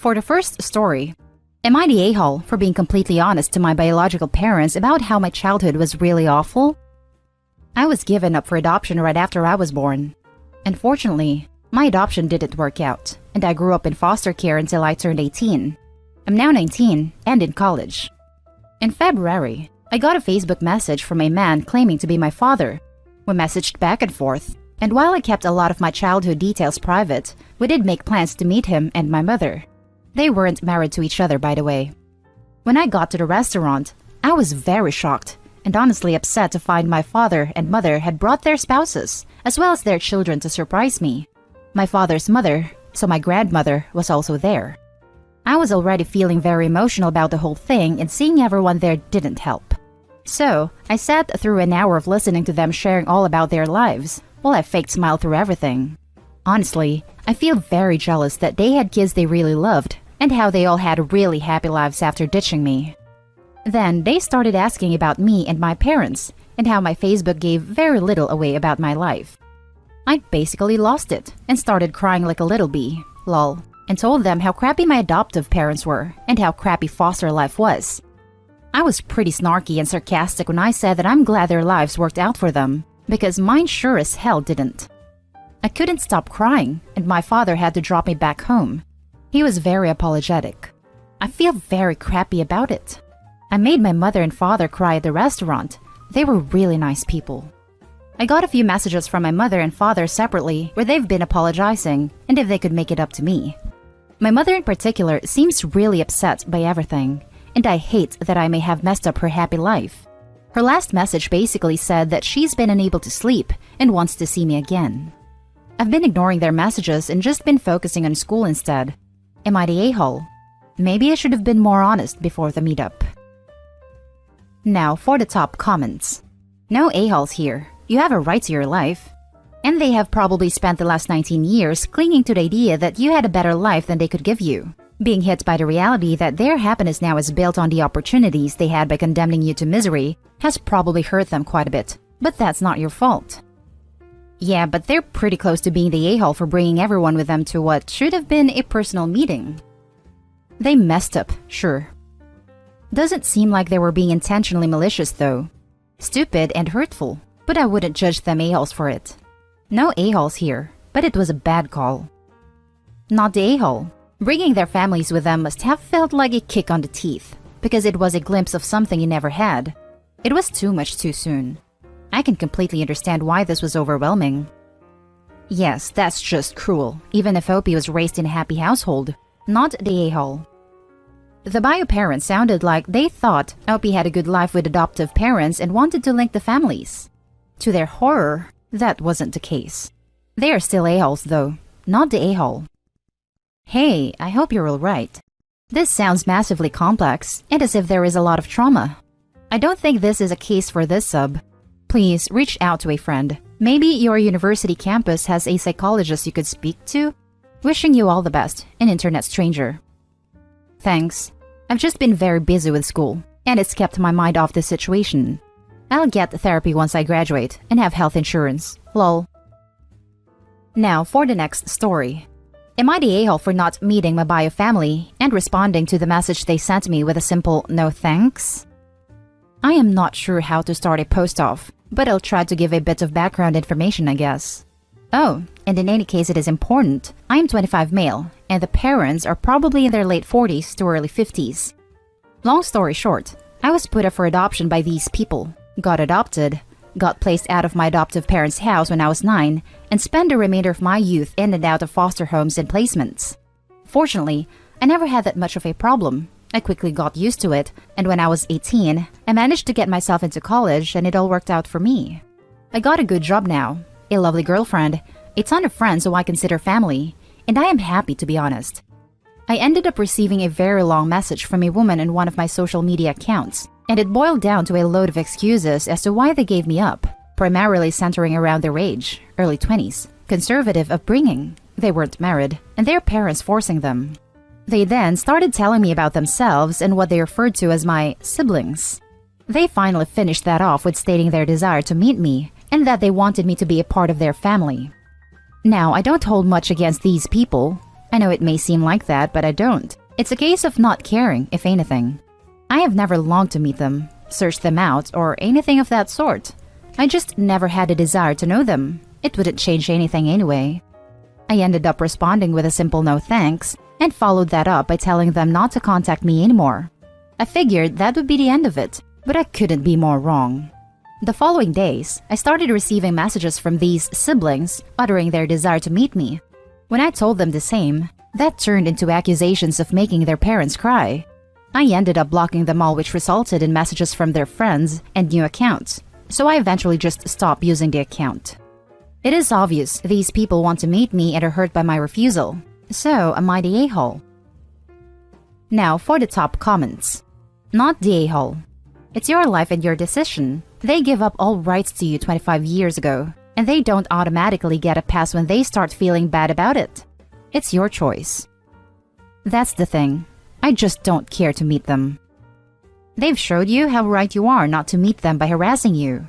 For the first story, am I the a-hole for being completely honest to my biological parents about how my childhood was really awful? I was given up for adoption right after I was born. Unfortunately, my adoption didn't work out, and I grew up in foster care until I turned 18. I'm now 19 and in college. In February, I got a Facebook message from a man claiming to be my father. We messaged back and forth, and while I kept a lot of my childhood details private, we did make plans to meet him and my mother. They weren't married to each other, by the way. When I got to the restaurant, I was very shocked and honestly upset to find my father and mother had brought their spouses, as well as their children, to surprise me. My father's mother, so my grandmother, was also there. I was already feeling very emotional about the whole thing, and seeing everyone there didn't help. So, I sat through an hour of listening to them sharing all about their lives, while I faked smile through everything. Honestly, I feel very jealous that they had kids they really loved, and how they all had really happy lives after ditching me. Then they started asking about me and my parents, and how my Facebook gave very little away about my life. I basically lost it, and started crying like a little bee, lol, and told them how crappy my adoptive parents were, and how crappy foster life was. I was pretty snarky and sarcastic when I said that I'm glad their lives worked out for them, because mine sure as hell didn't. I couldn't stop crying, and my father had to drop me back home. He was very apologetic. I feel very crappy about it. I made my mother and father cry at the restaurant. They were really nice people. I got a few messages from my mother and father separately where they've been apologizing and if they could make it up to me. My mother in particular seems really upset by everything, and I hate that I may have messed up her happy life. Her last message basically said that she's been unable to sleep and wants to see me again. I've been ignoring their messages and just been focusing on school instead. Am I the a-hole? Maybe I should have been more honest before the meetup. Now for the top comments. No a-holes here. You have a right to your life. And they have probably spent the last 19 years clinging to the idea that you had a better life than they could give you, being hit by the reality that their happiness now is built on the opportunities they had by condemning you to misery has probably hurt them quite a bit, but that's not your fault. Yeah, but they're pretty close to being the a-hole for bringing everyone with them to what should have been a personal meeting. They messed up, sure. Doesn't seem like they were being intentionally malicious though. Stupid and hurtful, but I wouldn't judge them a-holes for it. No a-holes here, but it was a bad call. Not the a-hole. Bringing their families with them must have felt like a kick on the teeth, because it was a glimpse of something you never had. It was too much too soon. I can completely understand why this was overwhelming. Yes, that's just cruel, even if Opie was raised in a happy household, not the a-hole. The bio parents sounded like they thought Opie had a good life with adoptive parents and wanted to link the families. To their horror, that wasn't the case. They are still a-holes though, not the a-hole. Hey, I hope you're alright. This sounds massively complex and as if there is a lot of trauma. I don't think this is a case for this sub. Please reach out to a friend. Maybe your university campus has a psychologist you could speak to. Wishing you all the best, an internet stranger. Thanks. I've just been very busy with school, and it's kept my mind off this situation. I'll get therapy once I graduate and have health insurance. Lol. Now for the next story. Am I the a-hole for not meeting my bio family and responding to the message they sent me with a simple no thanks? I am not sure how to start a post off, but I'll try to give a bit of background information, I guess. Oh, and in any case it is important, I am 25 male, and the parents are probably in their late 40s to early 50s. Long story short, I was put up for adoption by these people, got adopted, got placed out of my adoptive parents' house when I was 9, and spent the remainder of my youth in and out of foster homes and placements. Fortunately, I never had that much of a problem. I quickly got used to it, and when I was 18, I managed to get myself into college and it all worked out for me. I got a good job now, a lovely girlfriend, a ton of friends who I consider family, and I am happy to be honest. I ended up receiving a very long message from a woman in one of my social media accounts, and it boiled down to a load of excuses as to why they gave me up, primarily centering around their age, early 20s, conservative upbringing, they weren't married, and their parents forcing them. They then started telling me about themselves and what they referred to as my siblings. They finally finished that off with stating their desire to meet me and that they wanted me to be a part of their family. Now, I don't hold much against these people. I know it may seem like that, but I don't. It's a case of not caring, if anything. I have never longed to meet them, search them out, or anything of that sort. I just never had a desire to know them. It wouldn't change anything anyway. I ended up responding with a simple no thanks, and followed that up by telling them not to contact me anymore. I figured that would be the end of it, but I couldn't be more wrong. The following days, I started receiving messages from these siblings uttering their desire to meet me. When I told them the same, that turned into accusations of making their parents cry. I ended up blocking them all, which resulted in messages from their friends and new accounts, so I eventually just stopped using the account. It is obvious these people want to meet me and are hurt by my refusal, so am I the a-hole? Now for the top comments. Not the a-hole. It's your life and your decision. They give up all rights to you 25 years ago, and they don't automatically get a pass when they start feeling bad about it. It's your choice. That's the thing. I just don't care to meet them. They've showed you how right you are not to meet them by harassing you.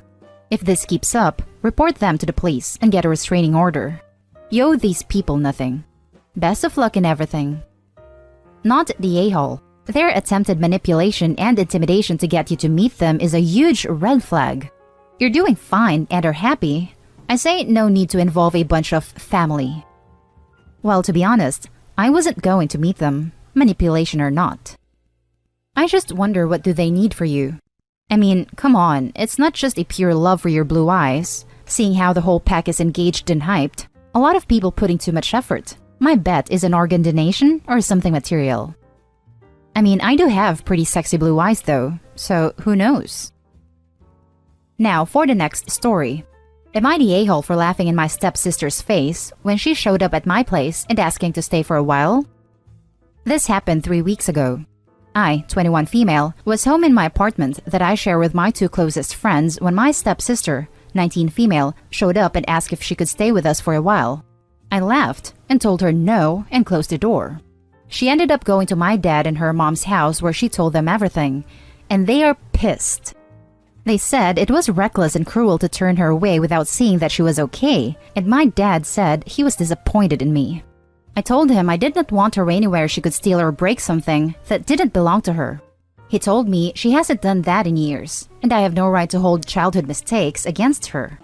If this keeps up, report them to the police and get a restraining order. You owe these people nothing. Best of luck in everything. Not the a-hole. Their attempted manipulation and intimidation to get you to meet them is a huge red flag. You're doing fine and are happy. I say no need to involve a bunch of family. Well, to be honest, I wasn't going to meet them, manipulation or not. I just wonder, what do they need for you? I mean, come on, it's not just a pure love for your blue eyes. Seeing how the whole pack is engaged and hyped, a lot of people putting too much effort. My bet is an organ donation or something material. I mean, I do have pretty sexy blue eyes though, so who knows? Now for the next story. Am I the a-hole for laughing in my stepsister's face when she showed up at my place and asking to stay for a while? This happened 3 weeks ago. I, 21 female, was home in my apartment that I share with my 2 closest friends when my stepsister, 19 female, showed up and asked if she could stay with us for a while. I laughed and told her no and closed the door. She ended up going to my dad and her mom's house where she told them everything, and they are pissed. They said it was reckless and cruel to turn her away without seeing that she was okay, and my dad said he was disappointed in me. I told him I did not want her anywhere she could steal or break something that didn't belong to her. He told me she hasn't done that in years, and I have no right to hold childhood mistakes against her.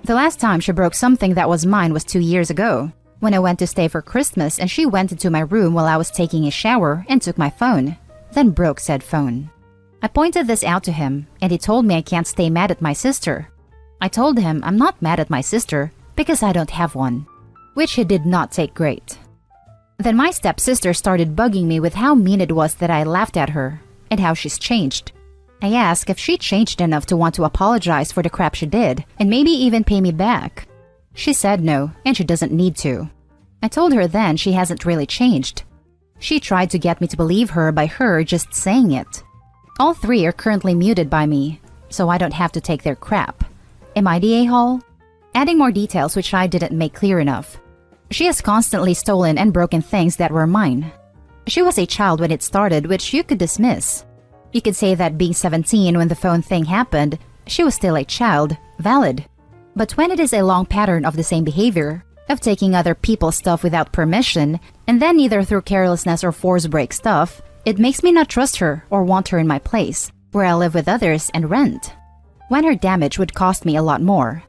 The last time she broke something that was mine was 2 years ago, when I went to stay for Christmas and she went into my room while I was taking a shower and took my phone, then broke said phone. I pointed this out to him, and he told me I can't stay mad at my sister. I told him I'm not mad at my sister because I don't have one, which he did not take great. Then my stepsister started bugging me with how mean it was that I laughed at her, and how she's changed. I asked if she changed enough to want to apologize for the crap she did, and maybe even pay me back. She said no, and she doesn't need to. I told her then she hasn't really changed. She tried to get me to believe her by her just saying it. All 3 are currently muted by me, so I don't have to take their crap. Am I the a-hole? Adding more details which I didn't make clear enough. She has constantly stolen and broken things that were mine. She was a child when it started, which you could dismiss. You could say that being 17 when the phone thing happened, she was still a child, valid. But when it is a long pattern of the same behavior, of taking other people's stuff without permission, and then either through carelessness or force break stuff, it makes me not trust her or want her in my place, where I live with others and rent, when her damage would cost me a lot more.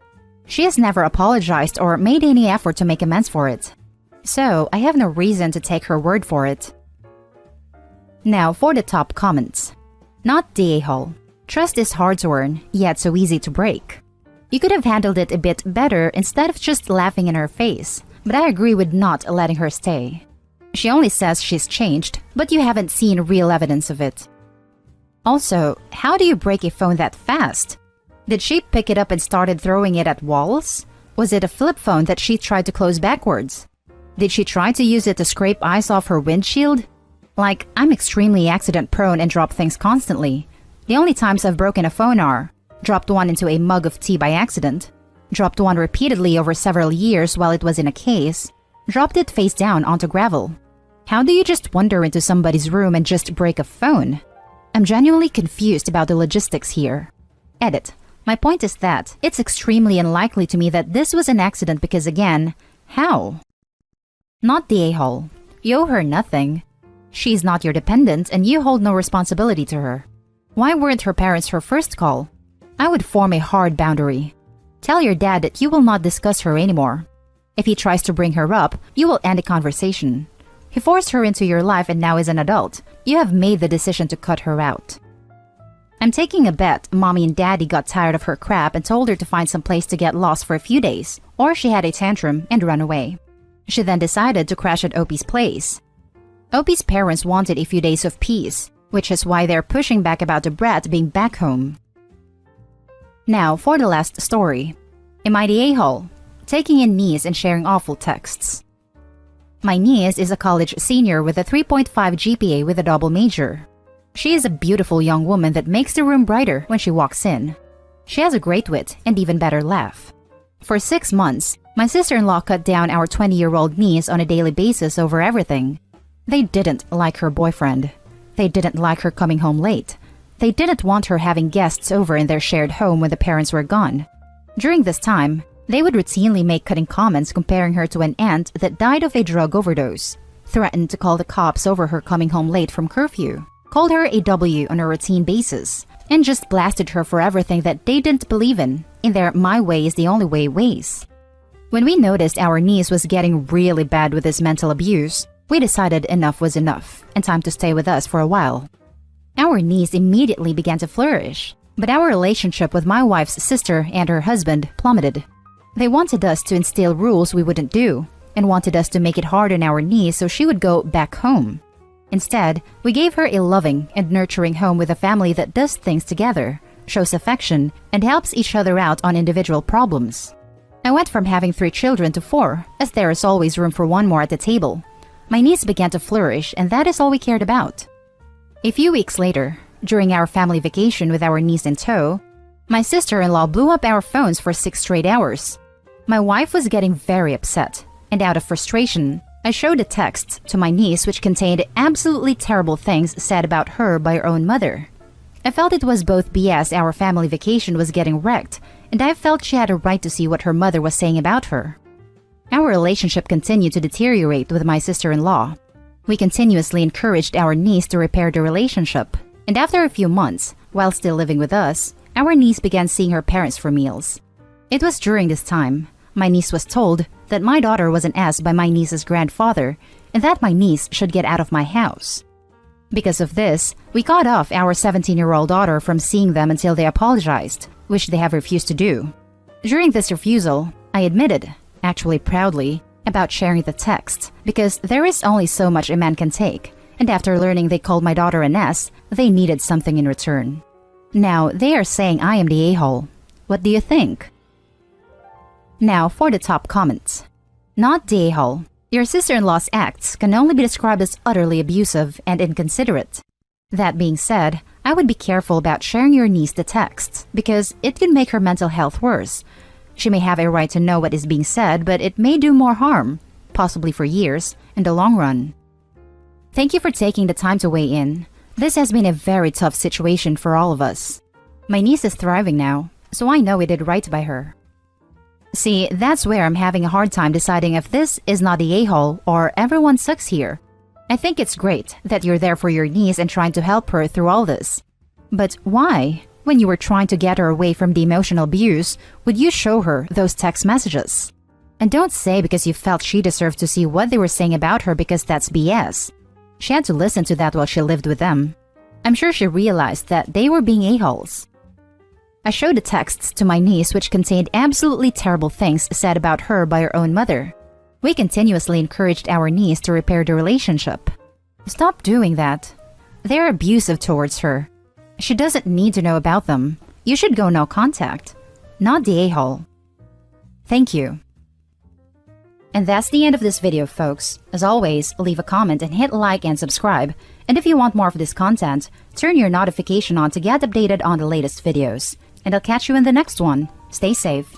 She has never apologized or made any effort to make amends for it, so I have no reason to take her word for it. Now for the top comments. Not the a-hole. Trust is hard to earn, yet so easy to break. You could have handled it a bit better instead of just laughing in her face, but I agree with not letting her stay. She only says she's changed, but you haven't seen real evidence of it. Also, how do you break a phone that fast? Did she pick it up and started throwing it at walls? Was it a flip phone that she tried to close backwards? Did she try to use it to scrape ice off her windshield? Like, I'm extremely accident prone and drop things constantly. The only times I've broken a phone are dropped one into a mug of tea by accident, dropped one repeatedly over several years while it was in a case, dropped it face down onto gravel. How do you just wander into somebody's room and just break a phone? I'm genuinely confused about the logistics here. Edit. My point is that it's extremely unlikely to me that this was an accident because again, how? Not the a-hole. You owe her nothing. She's not your dependent and you hold no responsibility to her. Why weren't her parents her first call? I would form a hard boundary. Tell your dad that you will not discuss her anymore. If he tries to bring her up, you will end the conversation. He forced her into your life and now is an adult. You have made the decision to cut her out. I'm taking a bet mommy and daddy got tired of her crap and told her to find some place to get lost for a few days, or she had a tantrum and run away. She then decided to crash at Opie's place. Opie's parents wanted a few days of peace, which is why they're pushing back about the brat being back home. Now for the last story. Am I the a-hole? Taking in niece and sharing awful texts. My niece is a college senior with a 3.5 GPA with a double major. She is a beautiful young woman that makes the room brighter when she walks in. She has a great wit and even better laugh. For 6 months, my sister-in-law cut down our 20-year-old niece on a daily basis over everything. They didn't like her boyfriend. They didn't like her coming home late. They didn't want her having guests over in their shared home when the parents were gone. During this time, they would routinely make cutting comments comparing her to an aunt that died of a drug overdose, threatened to call the cops over her coming home late from curfew, called her a W on a routine basis, and just blasted her for everything that they didn't believe in their my way is the only way ways. When we noticed our niece was getting really bad with this mental abuse, we decided enough was enough and time to stay with us for a while. Our niece immediately began to flourish, but our relationship with my wife's sister and her husband plummeted. They wanted us to instill rules we wouldn't do, and wanted us to make it hard on our niece so she would go back home. Instead, we gave her a loving and nurturing home with a family that does things together, shows affection, and helps each other out on individual problems. I went from having 3 children to 4, as there is always room for one more at the table. My niece began to flourish, and that is all we cared about. A few weeks later, during our family vacation with our niece in tow, my sister-in-law blew up our phones for 6 straight hours. My wife was getting very upset, and out of frustration, I showed a text to my niece which contained absolutely terrible things said about her by her own mother. I felt it was both BS our family vacation was getting wrecked, and I felt she had a right to see what her mother was saying about her. Our relationship continued to deteriorate with my sister-in-law. We continuously encouraged our niece to repair the relationship, and after a few months, while still living with us, our niece began seeing her parents for meals. It was during this time my niece was told that my daughter was an ass by my niece's grandfather and that my niece should get out of my house. Because of this, we cut off our 17-year-old daughter from seeing them until they apologized, which they have refused to do. During this refusal, I admitted, actually proudly, about sharing the text because there is only so much a man can take, and after learning they called my daughter an ass, they needed something in return. Now they are saying I am the a-hole. What do you think? Now for the top comments. Not the a-hole. Your sister-in-law's acts can only be described as utterly abusive and inconsiderate. That being said, I would be careful about sharing your niece the text because it could make her mental health worse. She may have a right to know what is being said, but it may do more harm, possibly for years, in the long run. Thank you for taking the time to weigh in. This has been a very tough situation for all of us. My niece is thriving now, so I know we did right by her. See, that's where I'm having a hard time deciding if this is not the a-hole or everyone sucks here. I think it's great that you're there for your niece and trying to help her through all this. But why, when you were trying to get her away from the emotional abuse, would you show her those text messages? And don't say because you felt she deserved to see what they were saying about her because that's BS. She had to listen to that while she lived with them. I'm sure she realized that they were being a-holes. I showed the texts to my niece which contained absolutely terrible things said about her by her own mother. We continuously encouraged our niece to repair the relationship. Stop doing that. They're abusive towards her. She doesn't need to know about them. You should go no contact. Not the a-hole. Thank you. And that's the end of this video, folks. As always, leave a comment and hit like and subscribe. And if you want more of this content, turn your notification on to get updated on the latest videos. And I'll catch you in the next one. Stay safe.